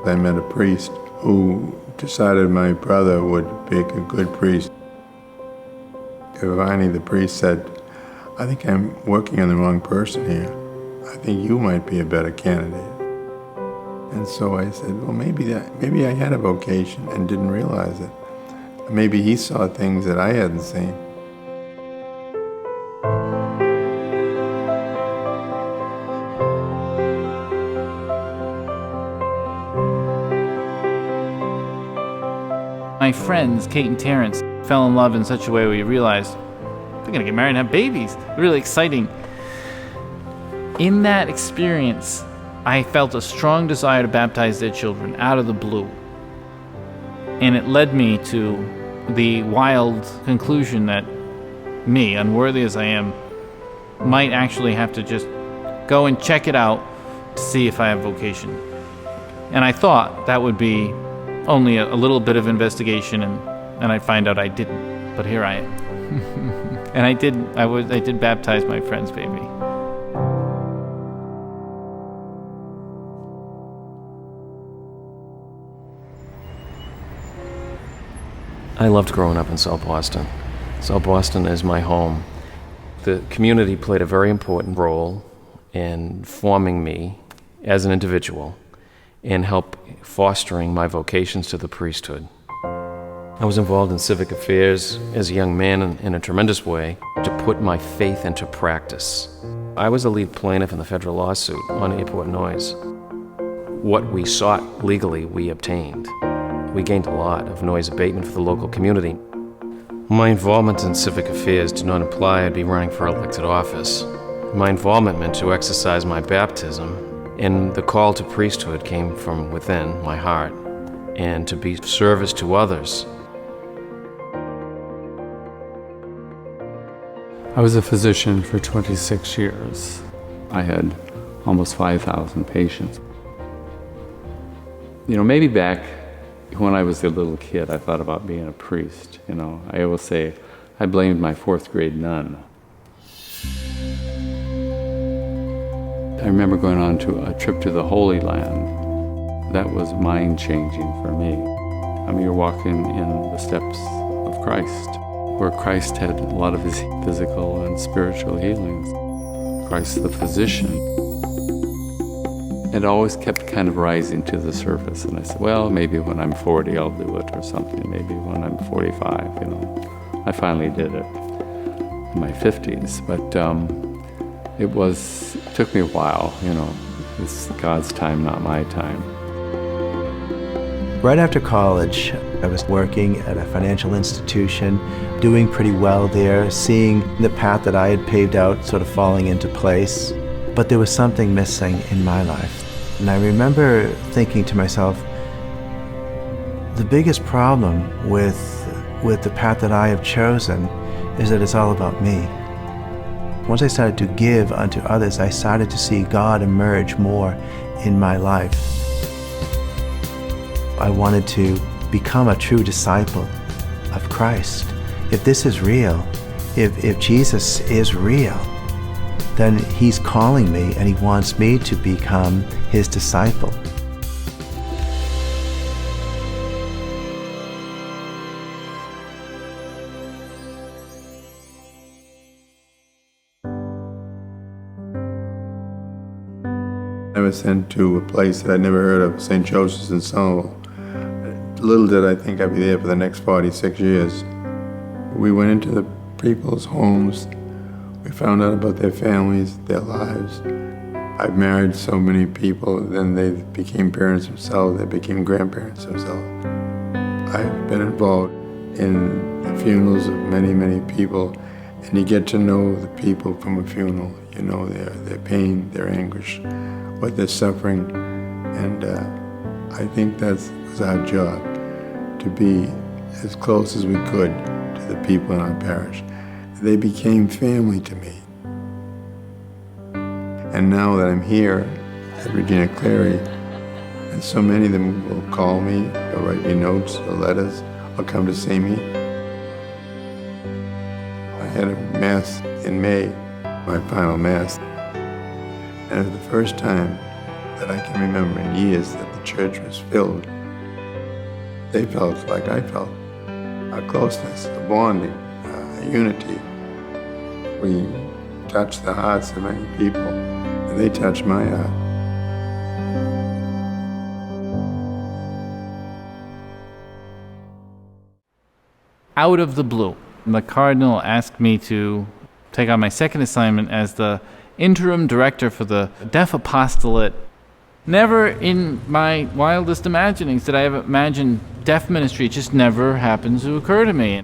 I met a priest who decided my brother would be a good priest. Finally, the priest said, "I think I'm working on the wrong person here. I think you might be a better candidate." And so I said, well, maybe I had a vocation and didn't realize it. Maybe he saw things that I hadn't seen. My friends, Kate and Terrence, fell in love in such a way where you realized they're gonna get married and have babies. Really exciting. In that experience, I felt a strong desire to baptize their children out of the blue. And it led me to the wild conclusion that me, unworthy as I am, might actually have to just go and check it out to see if I have vocation. And I thought that would be only a little bit of investigation and I'd find out I didn't. But here I am. And I did baptize my friend's baby. I loved growing up in South Boston. South Boston is my home. The community played a very important role in forming me as an individual and help fostering my vocations to the priesthood. I was involved in civic affairs as a young man in a tremendous way to put my faith into practice. I was the lead plaintiff in the federal lawsuit on airport noise. What we sought legally, we obtained. We gained a lot of noise abatement for the local community. My involvement in civic affairs did not imply I'd be running for elected office. My involvement meant to exercise my baptism, and the call to priesthood came from within my heart, and to be of service to others. I was a physician for 26 years. I had almost 5,000 patients. Maybe back when I was a little kid, I thought about being a priest. I always say I blamed my 4th grade nun. I remember going on to a trip to the Holy Land. That was mind-changing for me. You're walking in the steps of Christ, where Christ had a lot of his physical and spiritual healings. Christ the physician. It always kept kind of rising to the surface, and I said, well, maybe when I'm 40 I'll do it or something, maybe when I'm 45, I finally did it in my 50s, but it took me a while, it's God's time, not my time. Right after college, I was working at a financial institution, doing pretty well there, seeing the path that I had paved out sort of falling into place. But there was something missing in my life. And I remember thinking to myself, the biggest problem with the path that I have chosen is that it's all about me. Once I started to give unto others, I started to see God emerge more in my life. I wanted to become a true disciple of Christ. If this is real, if Jesus is real, then he's calling me and he wants me to become his disciple. I was sent to a place that I'd never heard of, St. Joseph's in Somerville. Little did I think I'd be there for the next 46 years. We went into the people's homes. We found out about their families, their lives. I've married so many people, then they became parents themselves, they became grandparents themselves. I've been involved in the funerals of many, many people, and you get to know the people from a funeral. You know their pain, their anguish, what they're suffering, and I think that was our job, to be as close as we could to the people in our parish. They became family to me. And now that I'm here at Regina Clary, and so many of them will call me, or write me notes or letters, or come to see me. I had a Mass in May, my final Mass, and it was the first time that I can remember in years that the church was filled. They felt like I felt, a closeness, a bonding, a unity. We touched the hearts of many people, and they touched my heart. Out of the blue, the Cardinal asked me to take on my second assignment as the interim director for the Deaf Apostolate. Never in my wildest imaginings did I ever imagine deaf ministry. It just never happens to occur to me.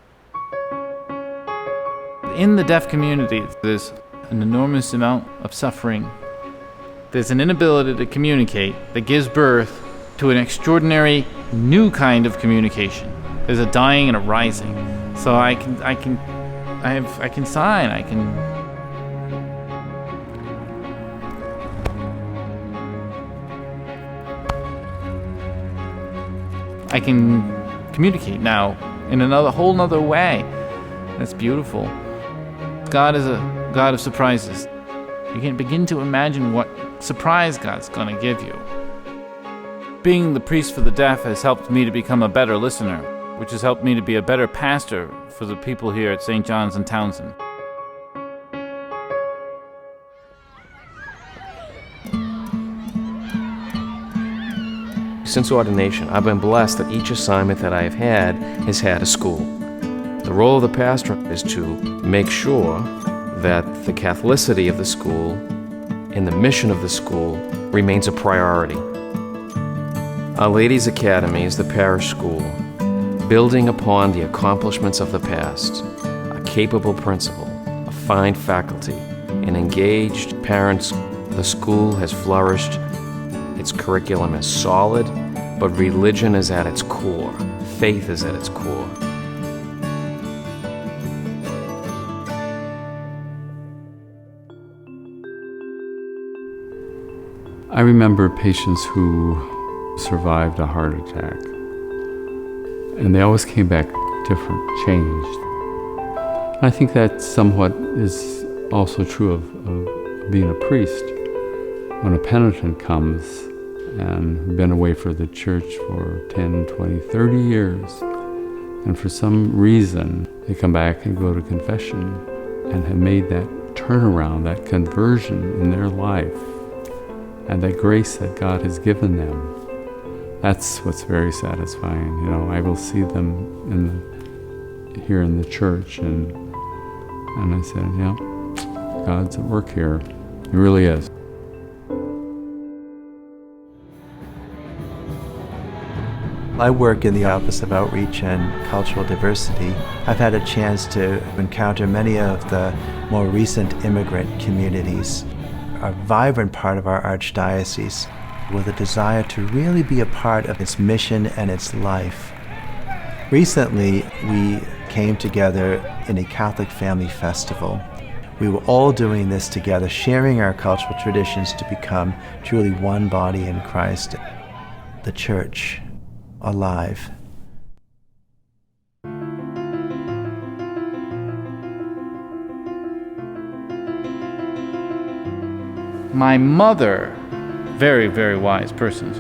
In the deaf community, there's an enormous amount of suffering. There's an inability to communicate that gives birth to an extraordinary new kind of communication. There's a dying and a rising. So I can sign, I can communicate now in another whole nother way. That's beautiful. God is a God of surprises. You can begin to imagine what surprise God's going to give you. Being the priest for the deaf has helped me to become a better listener, which has helped me to be a better pastor for the people here at St. John's and Townsend. Since ordination, I've been blessed that each assignment that I have had has had a school. The role of the pastor is to make sure that the Catholicity of the school and the mission of the school remains a priority. Our Ladies' Academy is the parish school, building upon the accomplishments of the past, a capable principal, a fine faculty, and engaged parents. The school has flourished. Its curriculum is solid, but religion is at its core. Faith is at its core. I remember patients who survived a heart attack, and they always came back different, changed. I think that somewhat is also true of being a priest. When a penitent comes and been away from the church for 10, 20, 30 years, and for some reason they come back and go to confession and have made that turnaround, that conversion in their life, and that grace that God has given them, that's what's very satisfying. You know, I will see them here in the church, and I said, yeah, God's at work here. He really is. I work in the Office of Outreach and Cultural Diversity. I've had a chance to encounter many of the more recent immigrant communities, a vibrant part of our archdiocese with a desire to really be a part of its mission and its life. Recently, we came together in a Catholic family festival. We were all doing this together, sharing our cultural traditions to become truly one body in Christ, the Church, alive. My mother, very, very wise person,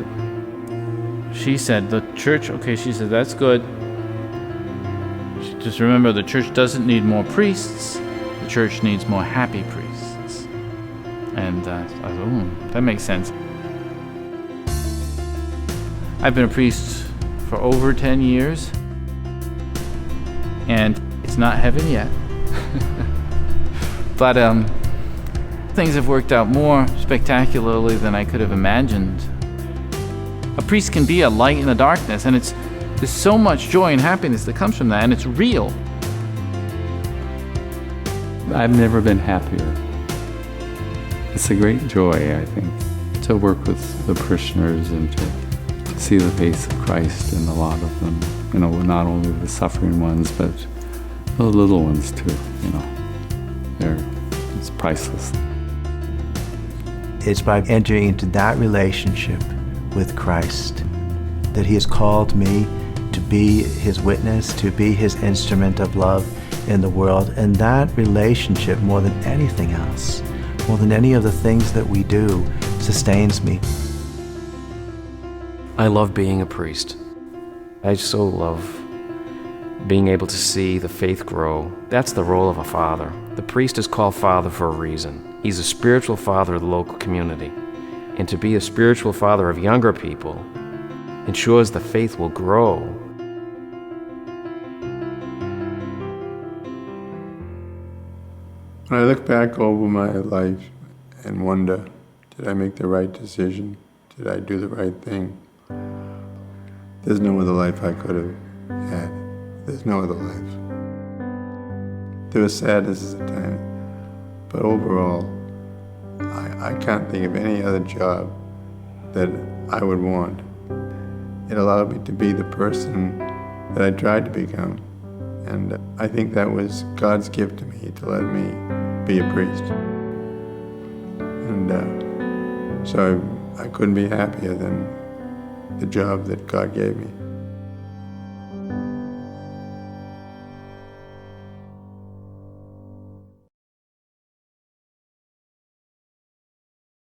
she said, the church, okay, she said, that's good. Just remember, the church doesn't need more priests. The church needs more happy priests. And I thought, that makes sense. I've been a priest for over 10 years, and it's not heaven yet. But things have worked out more spectacularly than I could have imagined. A priest can be a light in the darkness, and there's so much joy and happiness that comes from that, and it's real. I've never been happier. It's a great joy, I think, to work with the parishioners and to see the face of Christ in a lot of them. You know, not only the suffering ones, but the little ones too, you know. It's priceless. It's by entering into that relationship with Christ that He has called me to be His witness, to be His instrument of love in the world. And that relationship, more than anything else, more than any of the things that we do, sustains me. I love being a priest. I so love being able to see the faith grow. That's the role of a father. The priest is called father for a reason. He's a spiritual father of the local community. And to be a spiritual father of younger people ensures the faith will grow. When I look back over my life and wonder, did I make the right decision? Did I do the right thing? There's no other life I could have had. There's no other life. There was sadness at the time, but overall, I can't think of any other job that I would want. It allowed me to be the person that I tried to become. And I think that was God's gift to me, to let me be a priest. And so I couldn't be happier than the job that God gave me.